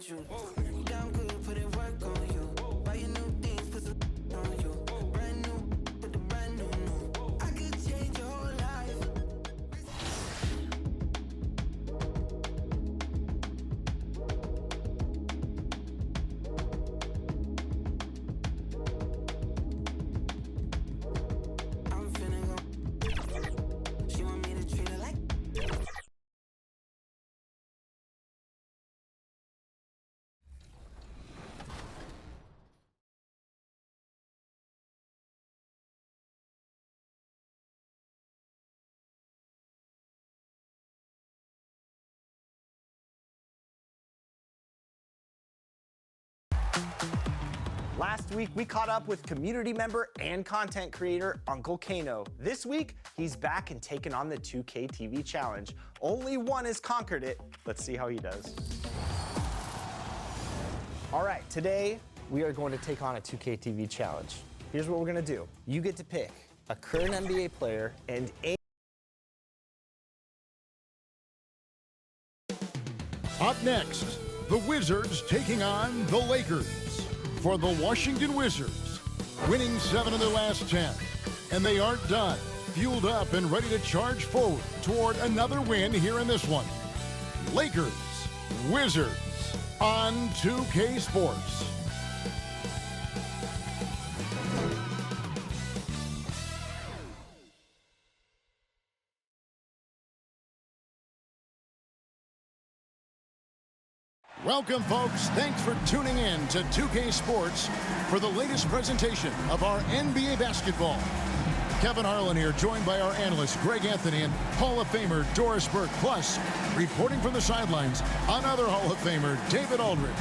with you. Down good, put in work on you. Buy you new things, put some on you. Brand new, with the brand new. I could change your whole life. I'm finna go. She want me to treat her like. Last week, we caught up with community member and content creator Uncle Kano. This week, he's back and taking on the 2K TV challenge. Only one has conquered it. Let's see how he does. All right, today, we are going to take on a 2K TV challenge. Here's what we're gonna do. You get to pick a current NBA player and a... Up next, the Wizards taking on the Lakers. For the Washington Wizards, winning 7 of their last 10. And they aren't done. Fueled up and ready to charge forward toward another win here in this one. Lakers, Wizards on 2K Sports. Welcome, folks. Thanks for tuning in to 2K Sports for the latest presentation of our NBA basketball. Kevin Harlan here, joined by our analyst, Greg Anthony, and Hall of Famer, Doris Burke. Plus, reporting from the sidelines, another Hall of Famer, David Aldridge.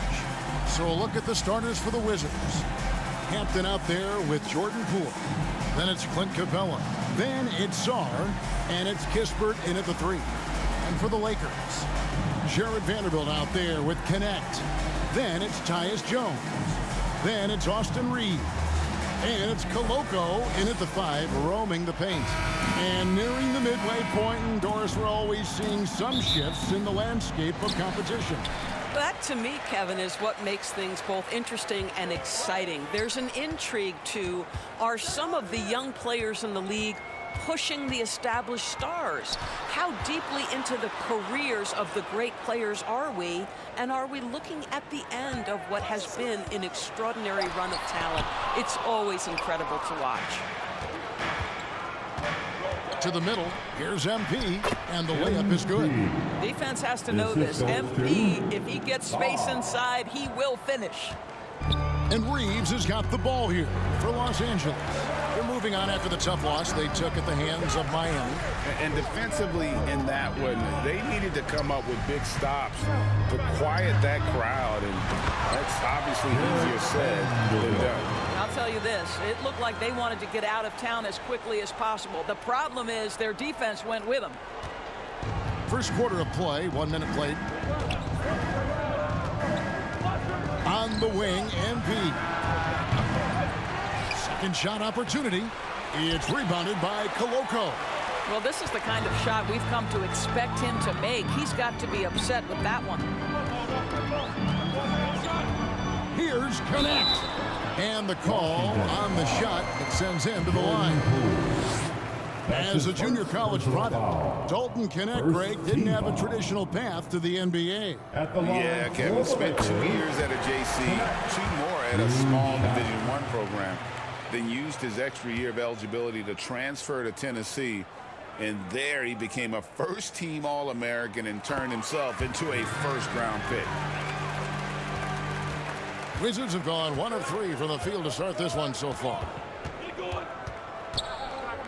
So a look at the starters for the Wizards. Hampton out there with Jordan Poole. Then it's Clint Capella. Then it's Sarr. And it's Kispert in at the 3. And for the Lakers, Jared Vanderbilt out there with Connect. Then it's Tyus Jones. Then it's Austin Reed. And it's Koloko in at the 5, roaming the paint. And nearing the midway point, and Doris, we're always seeing some shifts in the landscape of competition. That, to me, Kevin, is what makes things both interesting and exciting. There's an intrigue to, are some of the young players in the league pushing the established stars? How deeply into the careers of the great players are we? And are we looking at the end of what has been an extraordinary run of talent? It's always incredible to watch. To the middle, here's MP, and the layup is good. Defense has to know this. MP, if he gets space inside, he will finish. And Reeves has got the ball here for Los Angeles. They're moving on after the tough loss they took at the hands of Miami. And defensively in that one, they needed to come up with big stops to quiet that crowd. And that's obviously easier said than done. I'll tell you this, it looked like they wanted to get out of town as quickly as possible. The problem is their defense went with them. First quarter of play, 1 minute played. On the wing, MP. Second shot opportunity. It's rebounded by Koloko. Well, this is the kind of shot we've come to expect him to make. He's got to be upset with that one. Here's Connect. And the call on the shot that sends him to the line. As a junior college product, Dalton Connect, Greg, didn't have a traditional path to the NBA. Yeah, Kevin spent 2 years at a JC, 2 more at a small Division I program, then used his extra year of eligibility to transfer to Tennessee. And there he became a first-team All-American and turned himself into a first-round pick. Wizards have gone 1 of 3 from the field to start this one so far.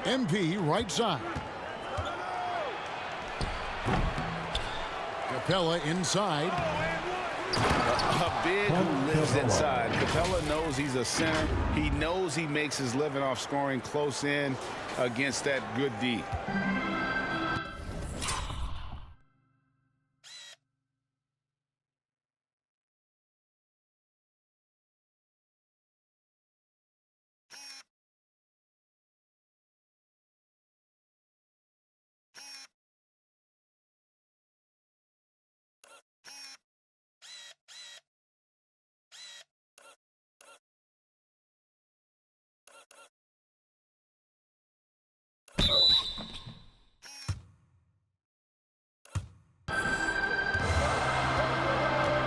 MP right side. Capella inside. A big who lives inside. Capella knows he's a center. He knows he makes his living off scoring close in against that good D.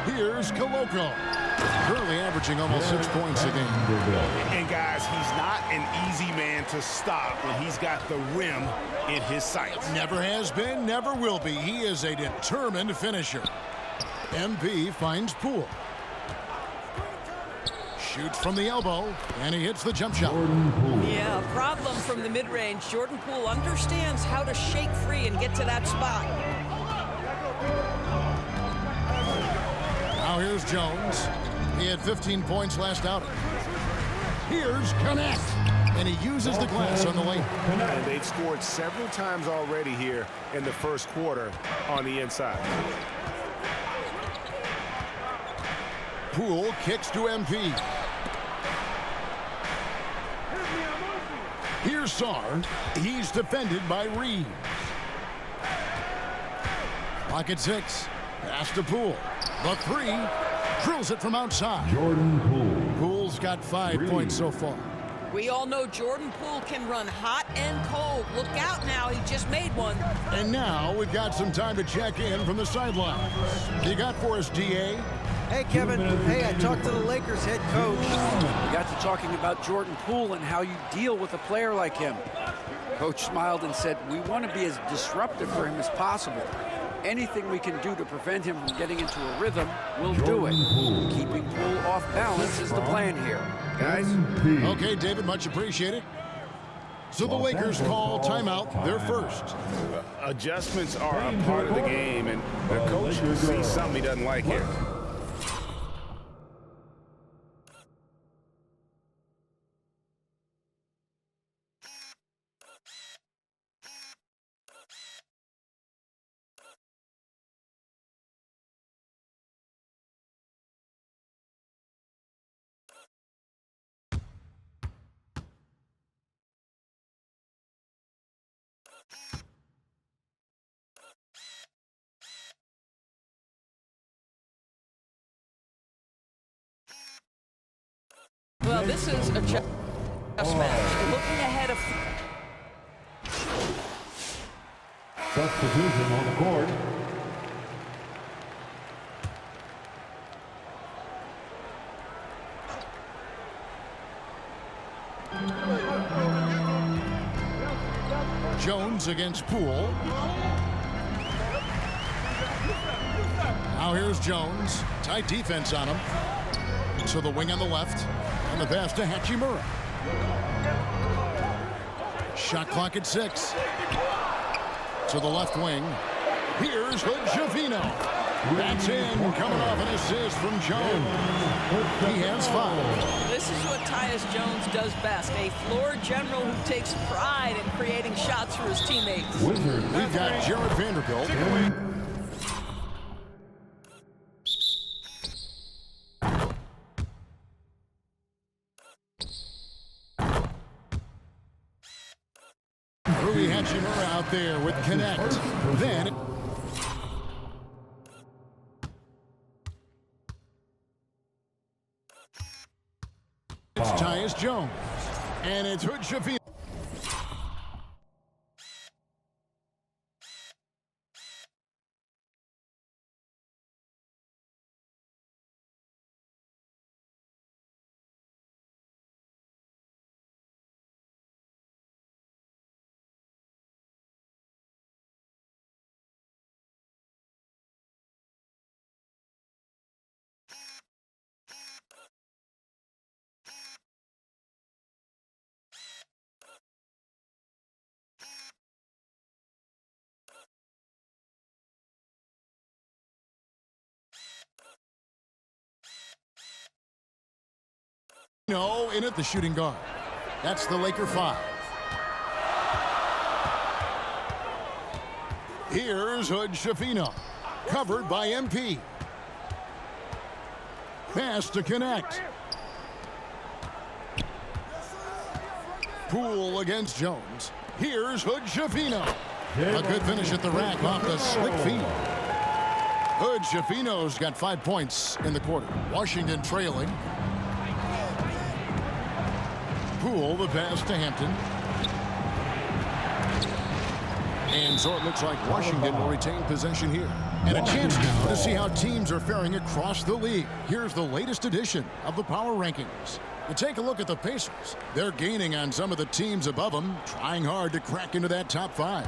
Here's Koloko, currently averaging almost 6 points a game. And guys, he's not an easy man to stop when he's got the rim in his sights. Never has been, never will be. He is a determined finisher. MP finds Poole. Shoots from the elbow, and he hits the jump shot. Yeah, a problem from the mid-range. Jordan Poole understands how to shake free and get to that spot. Now here's Jones. He had 15 points last outing. Here's Connect, and he uses the glass on the lane. And they've scored several times already here in the first quarter on the inside. Poole kicks to MP. Here's Sarr. He's defended by Reed. Clock at 6. Pass to Poole. The 3. Drills it from outside. Jordan Poole. Poole's got 5 points so far. We all know Jordan Poole can run hot and cold. Look out now, he just made one. And now we've got some time to check in from the sideline. You got for us, DA? Hey, Kevin. Hey, I talked to the Lakers head coach. We got to talking about Jordan Poole and how you deal with a player like him. Coach smiled and said, we want to be as disruptive for him as possible. Anything we can do to prevent him from getting into a rhythm, we'll do it. Keeping Poole off balance is the plan here. Guys? Okay, David, much appreciated. So the Lakers call timeout, their first. Adjustments are a part of the game, and the coach sees something he doesn't like here. Well, this is a chess match. Looking ahead of... Substitution on the court. Jones against Poole. Now here's Jones. Tight defense on him. So the wing on the left. And the pass to Hachimura. Shot clock at 6. To the left wing. Here's Hood-Schifino. That's in, coming off an assist from Jones. He has 5. This is what Tyus Jones does best. A floor general who takes pride in creating shots for his teammates. We've got Jared Vanderbilt. Rui Hachimura out there with Connect. Then it's Tyus Jones. And it's Hood-Schifino. No, in at the shooting guard. That's the Laker 5. Here's Hood-Schifino. Covered by MP. Pass to Connect. Poole against Jones. Here's Hood-Schifino. A good finish at the rack off the slick feed. Hood-Schifino's got 5 points in the quarter. Washington trailing. Poole, the pass to Hampton. And so it looks like Washington will retain possession here. And a chance now to see how teams are faring across the league. Here's the latest edition of the Power Rankings. You take a look at the Pacers. They're gaining on some of the teams above them, trying hard to crack into that top 5.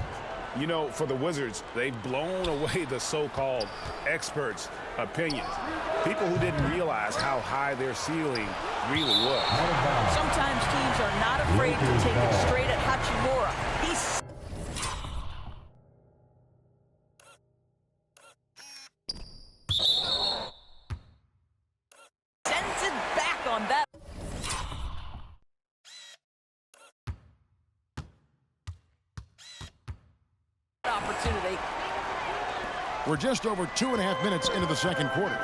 You know, for the Wizards, they've blown away the so-called experts' opinions. People who didn't realize how high their ceiling really was. Sometimes teams are not afraid to take it straight at Hachimura. He's sends it back on that. Opportunity. We're just over 2.5 minutes into the second quarter.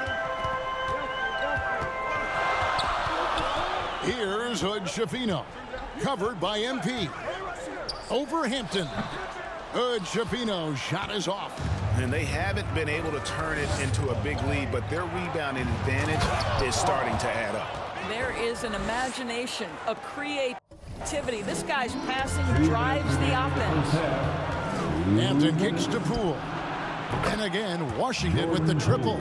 Here's Hood Schifino, covered by MP. Over Hampton. Hood Schifino shot is off. And they haven't been able to turn it into a big lead, but their rebounding advantage is starting to add up. There is an imagination, a creativity. This guy's passing drives the offense. Hampton kicks to Poole. And again, Washington with the triple.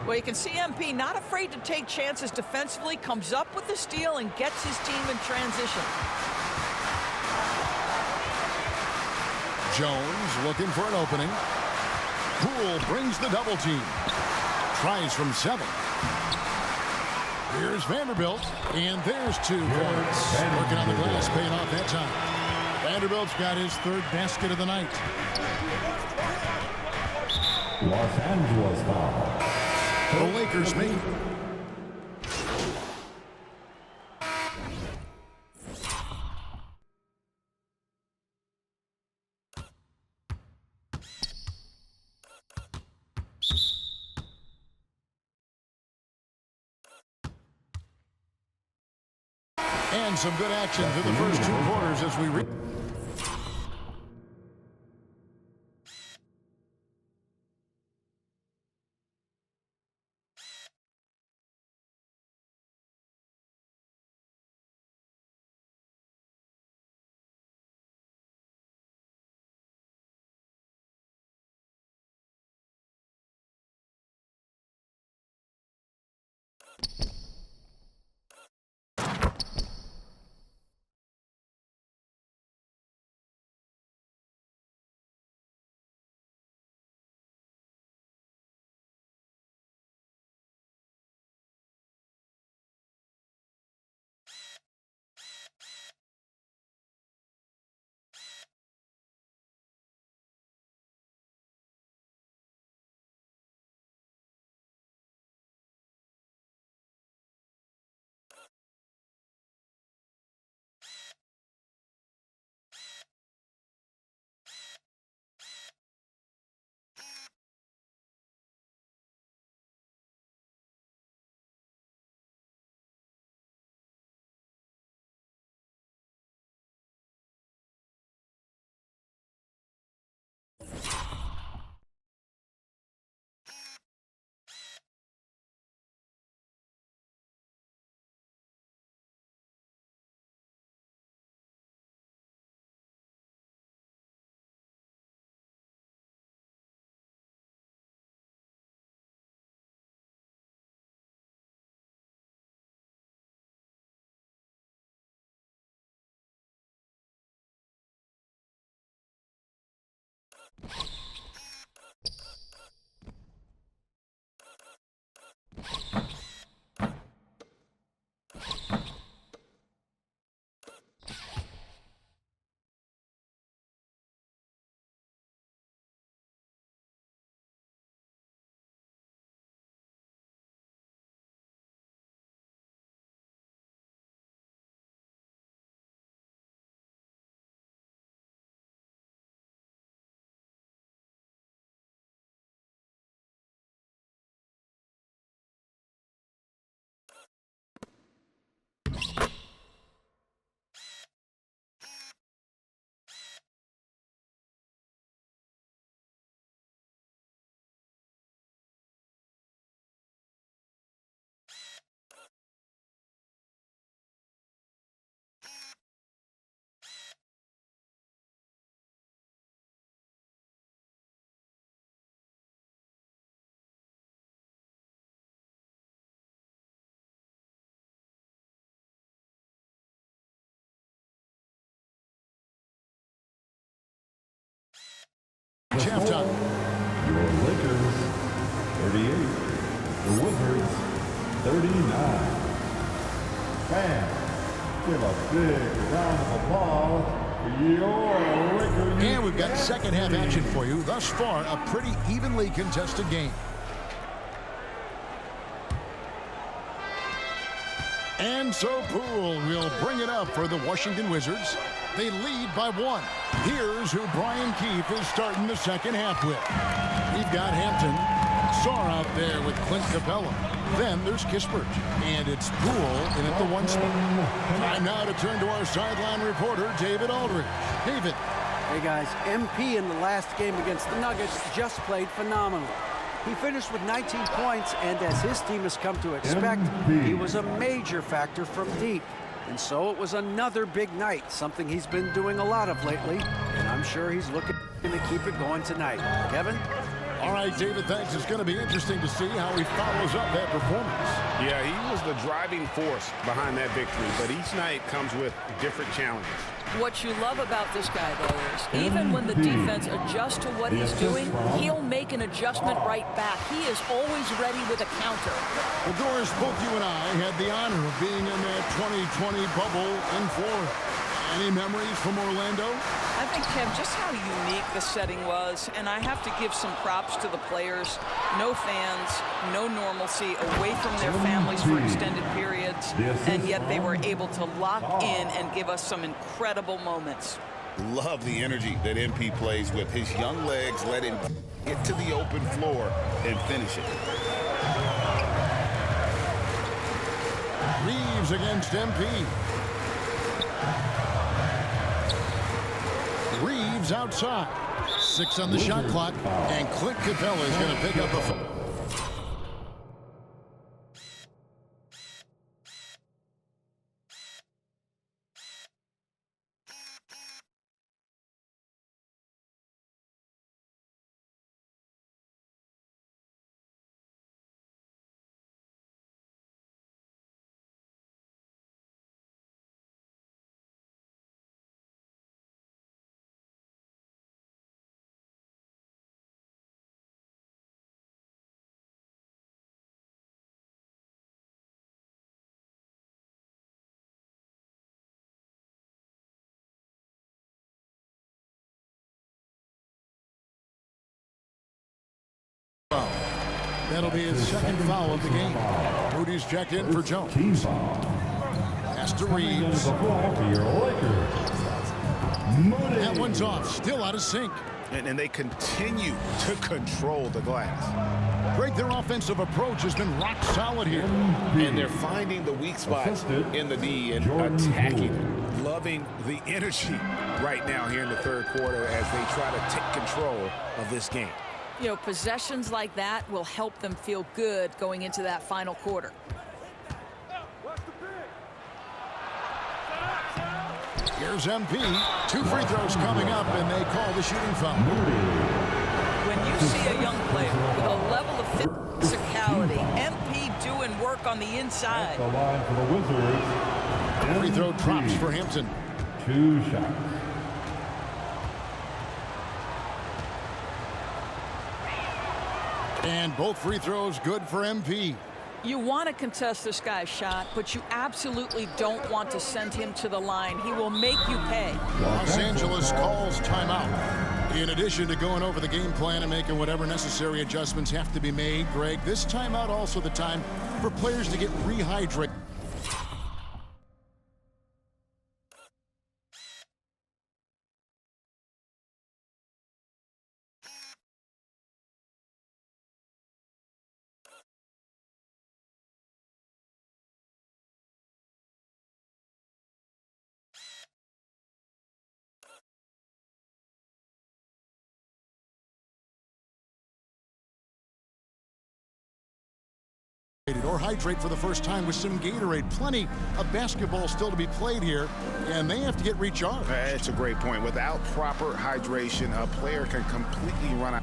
Well, you can see MP not afraid to take chances defensively, comes up with the steal and gets his team in transition. Jones looking for an opening. Poole brings the double team. Tries from 7. Here's Vanderbilt, and there's 2 points. Working on the glass, paying off that time. Vanderbilt's got his 3rd basket of the night. Los Angeles foul. The Lakers make it. And some good action through the first 2 quarters as we Halftime. Your Lakers 38. The Wizards 39. Fans, give a big round of applause for your Lakers. And we've got second half action for you. Thus far, a pretty evenly contested game. And so Poole will bring it up for the Washington Wizards. They lead by 1. Here's who Brian Keefe is starting the second half with. We've got Hampton, Sarr out there with Clint Capella. Then there's Kispert, and it's Poole in at the 1 spot. Time now to turn to our sideline reporter, David Aldridge. David. Hey guys, MP in the last game against the Nuggets just played phenomenal. He finished with 19 points, and as his team has come to expect, he was a major factor from deep. And so it was another big night, something he's been doing a lot of lately, and I'm sure he's looking to keep it going tonight. Kevin? All right, David, thanks. It's going to be interesting to see how he follows up that performance. Yeah, he was the driving force behind that victory, but each night comes with different challenges. What you love about this guy, though, is even when the defense adjusts to what he's doing, he'll make an adjustment right back. He is always ready with a counter. Well, Doris, both you and I had the honor of being in that 2020 bubble in Florida. Any memories from Orlando? I think, Kev, just how unique the setting was, and I have to give some props to the players. No fans, no normalcy, away from their families for extended periods, and yet they were able to lock in and give us some incredible moments. Love the energy that MP plays with. His young legs let him get to the open floor and finish it. Reeves against MP. Reeves outside. 6 on the shot clock, and Clint Capella is going to pick up a... That'll be his second foul of the game. Moody's checked in for Jones. Pass to Reeves. That one's off. Still out of sync. And they continue to control the glass. Greg, their offensive approach has been rock solid here. And they're finding the weak spots in the D and attacking. Loving the energy right now here in the third quarter as they try to take control of this game. You know, possessions like that will help them feel good going into that final quarter. Here's MP. 2 free throws coming up, and they call the shooting foul. When you see a young player with a level of physicality, MP doing work on the inside. The line for the Wizards. Free throw drops for Hampton. 2 shots. And both free throws good for MP. You want to contest this guy's shot, but you absolutely don't want to send him to the line. He will make you pay. Los Angeles calls timeout. In addition to going over the game plan and making whatever necessary adjustments have to be made, Greg, this timeout also the time for players to get rehydrated. Or hydrate for the first time with some Gatorade. Plenty of basketball still to be played here, and they have to get recharged. That's a great point. Without proper hydration, a player can completely run out.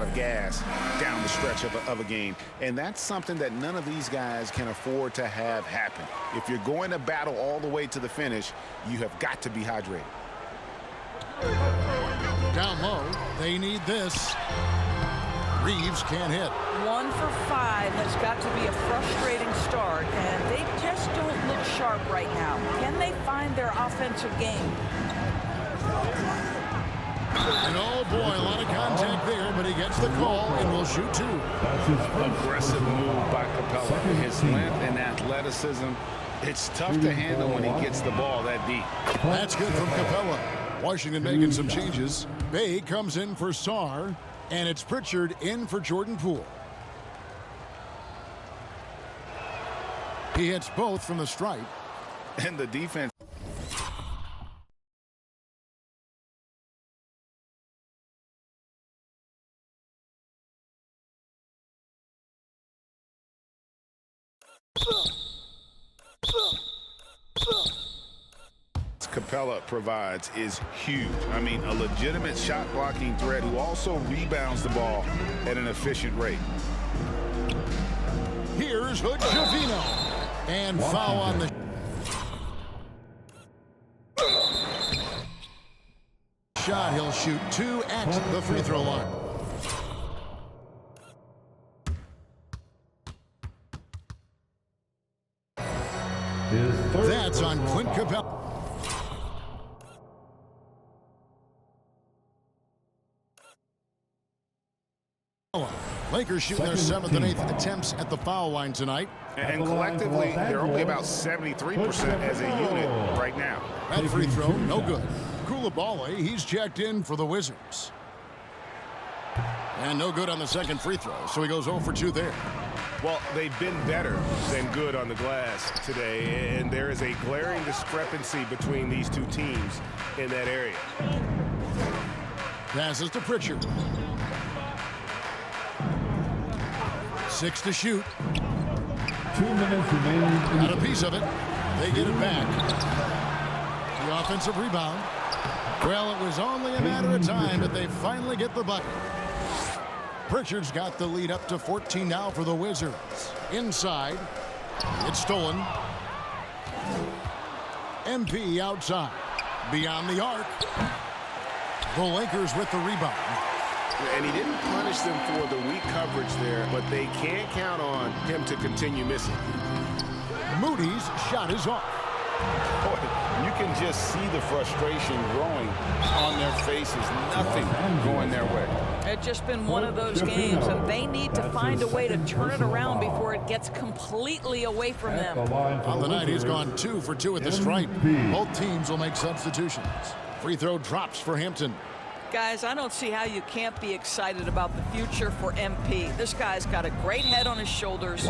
out of gas down the stretch of a game. And that's something that none of these guys can afford to have happen. If you're going to battle all the way to the finish, you have got to be hydrated. Down low, they need this. Reeves can't hit. 1 for 5 has got to be a frustrating start, and they just don't look sharp right now. Can they find their offensive game? And oh boy, a lot of contact there, but he gets the call and will shoot 2. That's his first. Aggressive move by Capella. His length and athleticism, it's tough to handle when he gets the ball that deep. That's good from Capella. Washington making some changes. Bay comes in for Sarr, and it's Pritchard in for Jordan Poole. He hits both from the stripe. And the defense. Capella provides is huge. I mean, a legitimate shot blocking threat who also rebounds the ball at an efficient rate. Here's Hood-Schifino. And foul on the shot. He'll shoot 2 at the free throw line. His third. That's on Clint Capella. Lakers shooting their 7th and 8th attempts at the foul line tonight. And collectively, they're only about 73% as a unit right now. That free throw, no good. Coulibaly, he's checked in for the Wizards. And no good on the second free throw, so he goes 0 for 2 there. Well, they've been better than good on the glass today, and there is a glaring discrepancy between these two teams in that area. Passes to Pritchard. 6 to shoot. 2 minutes remaining. Got a piece of it. They get it back. The offensive rebound. Well, it was only a matter of time, but they finally get the bucket. Pritchard's got the lead up to 14 now for the Wizards. Inside. It's stolen. MP outside. Beyond the arc. The Lakers with the rebound. And he didn't punish them for the weak coverage there, but they can't count on him to continue missing. Moody's shot is off. Boy, you can just see the frustration growing on their faces. Nothing going their way. It's just been one of those games, and they need to find a way to turn it around before it gets completely away from them. On the night, he's gone 2 for 2 at the stripe. Both teams will make substitutions. Free throw drops for Hampton. Guys, I don't see how you can't be excited about the future for MP. This guy's got a great head on his shoulders.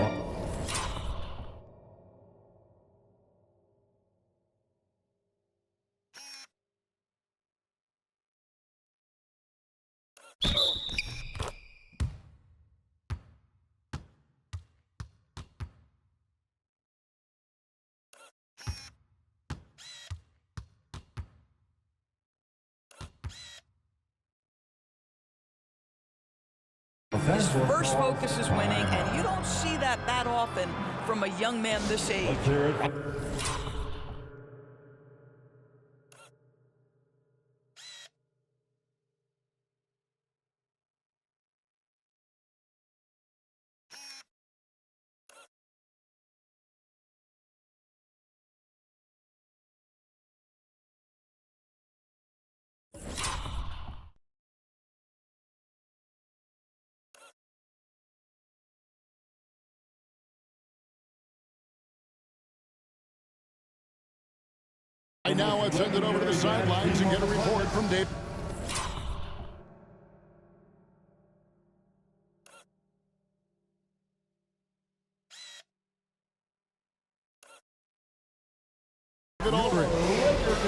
His first focus is winning, and you don't see that often from a young man this age. Let's hear it. Right now, let's send it over to the sidelines and get a report from Dave.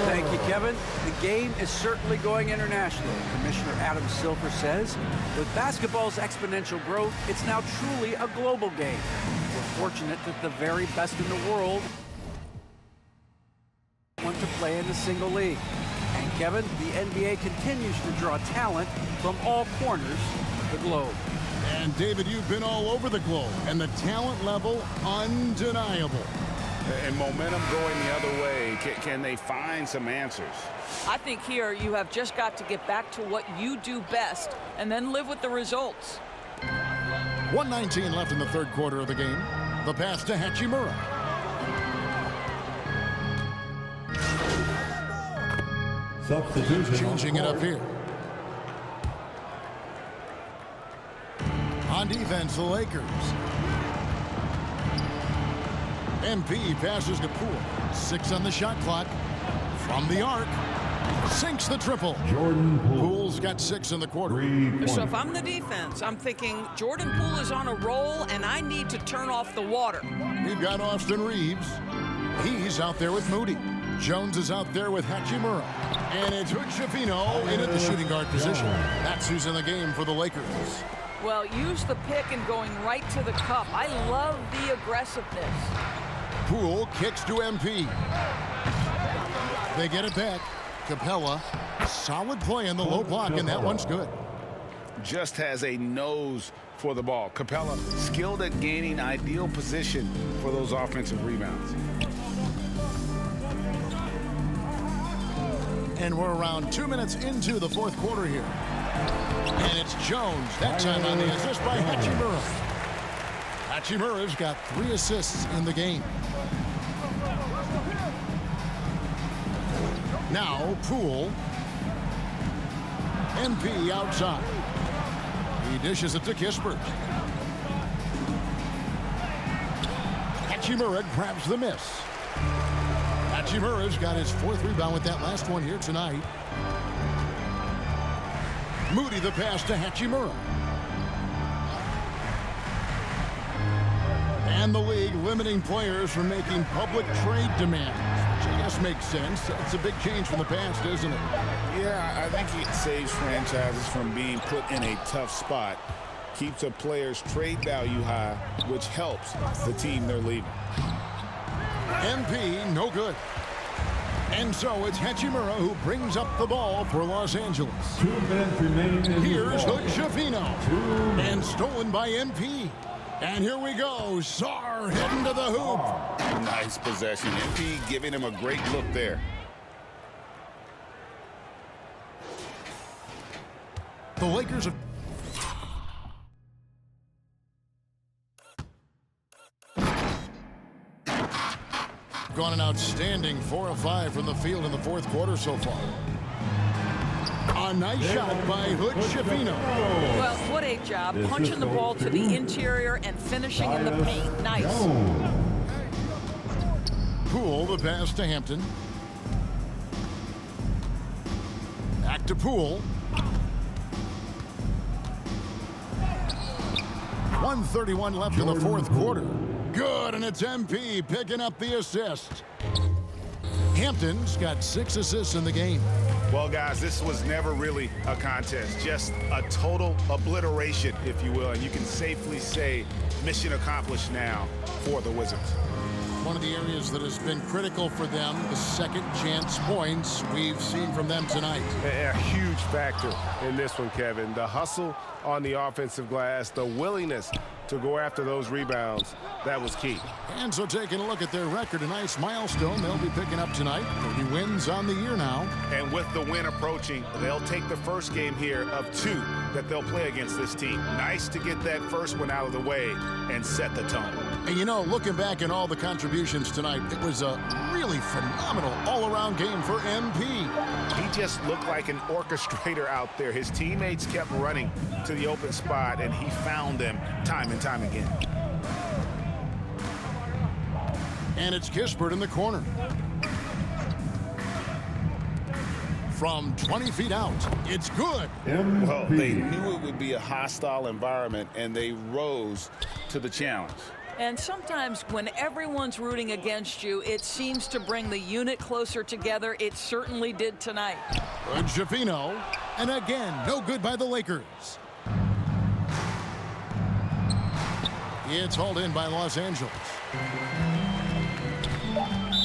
Thank you, Kevin. The game is certainly going international. Commissioner Adam Silver says, with basketball's exponential growth, it's now truly a global game. We're fortunate that the very best in the world want to play in the single league. And Kevin, the NBA continues to draw talent from all corners. the globe. And David, you've been all over the globe, and the talent level undeniable. And momentum going the other way. Can they find some answers? I think here you have just got to get back to what you do best and then live with the results. 1:19 left in the third quarter of the game. The pass to Hachimura. Substitution. Changing it up here. On defense, the Lakers. MP passes to Poole. 6 on the shot clock. From the arc. Sinks the triple. Jordan Poole. Poole's got 6 in the quarter. 3 points. So if I'm the defense, I'm thinking Jordan Poole is on a roll and I need to turn off the water. We've got Austin Reeves. He's out there with Moody. Jones is out there with Hachimura. And it's Hood-Schifino in at the shooting guard position. That's who's in the game for the Lakers. Well, use the pick and going right to the cup. I love the aggressiveness. Poole kicks to MP. They get it back. Capella, solid play in the low block, and that one's good. Just has a nose for the ball. Capella skilled at gaining ideal position for those offensive rebounds. And we're around 2 minutes into the fourth quarter here. And it's Jones, that time on the assist by Hachimura. Hachimura's got 3 assists in the game. Now Poole. MP outside. He dishes it to Kispert. Hachimura grabs the miss. Hachimura's got his 4th rebound with that last one here tonight. Moody the pass to Hachimura. And the league limiting players from making public trade demands, which I guess makes sense. It's a big change from the past, isn't it? Yeah, I think it saves franchises from being put in a tough spot. Keeps a player's trade value high, which helps the team they're leaving. MP, no good. And so it's Hachimura who brings up the ball for Los Angeles. 2 minutes remaining. in Here's the ball. Hood-Schifino. And stolen by MP. And here we go. Sarr heading to the hoop. Nice possession. MP giving him a great look there. The Lakers have gone an outstanding 4 of 5 from the field in the fourth quarter so far. A nice shot by Hood-Schifino. Well, what a job punching the ball to the interior and finishing in the paint. Nice. Poole, the pass to Hampton. Back to Poole. 1:31 left in the fourth quarter. Good, and it's MP picking up the assist. Hampton's got 6 assists in the game. Well, guys, this was never really a contest, just a total obliteration, if you will, and you can safely say mission accomplished now for the Wizards. One of the areas that has been critical for them, the second chance points we've seen from them tonight. A huge factor in this one, Kevin. The hustle on the offensive glass, the willingness to go after those rebounds, that was key. And so taking a look at their record, a nice milestone they'll be picking up tonight. 30 wins on the year now. And with the win approaching, they'll take the first game here of 2 that they'll play against this team. Nice to get that first one out of the way and set the tone. And you know, looking back at all the contributions tonight, it was a really phenomenal all-around game for MP. He just looked like an orchestrator out there. His teammates kept running to the open spot, and he found them time and time again. And it's Kispert in the corner. From 20 feet out, it's good. Well, they knew it would be a hostile environment, and they rose to the challenge. And sometimes when everyone's rooting against you, it seems to bring the unit closer together. It certainly did tonight. Hood-Schifino, and again, no good by the Lakers. It's hauled in by Los Angeles.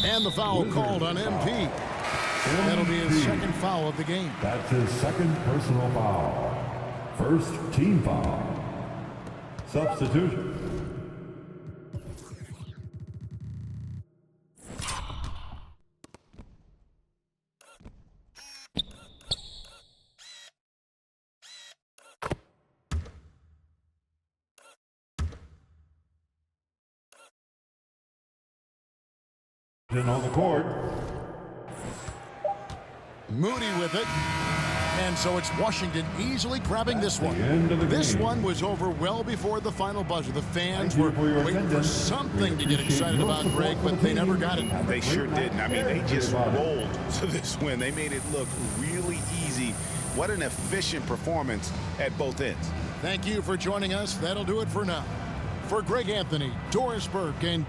And the foul called on MP. That'll be his second foul of the game. That's his second personal foul. First team foul. Substitution. On the court. Moody with it. And so it's Washington easily grabbing this one. This one was over well before the final buzzer. The fans were waiting for something to get excited about, Greg, but they never got it. They sure didn't. I mean, they just rolled to this win. They made it look really easy. What an efficient performance at both ends. Thank you for joining us. That'll do it for now. For Greg Anthony, Doris Burke, and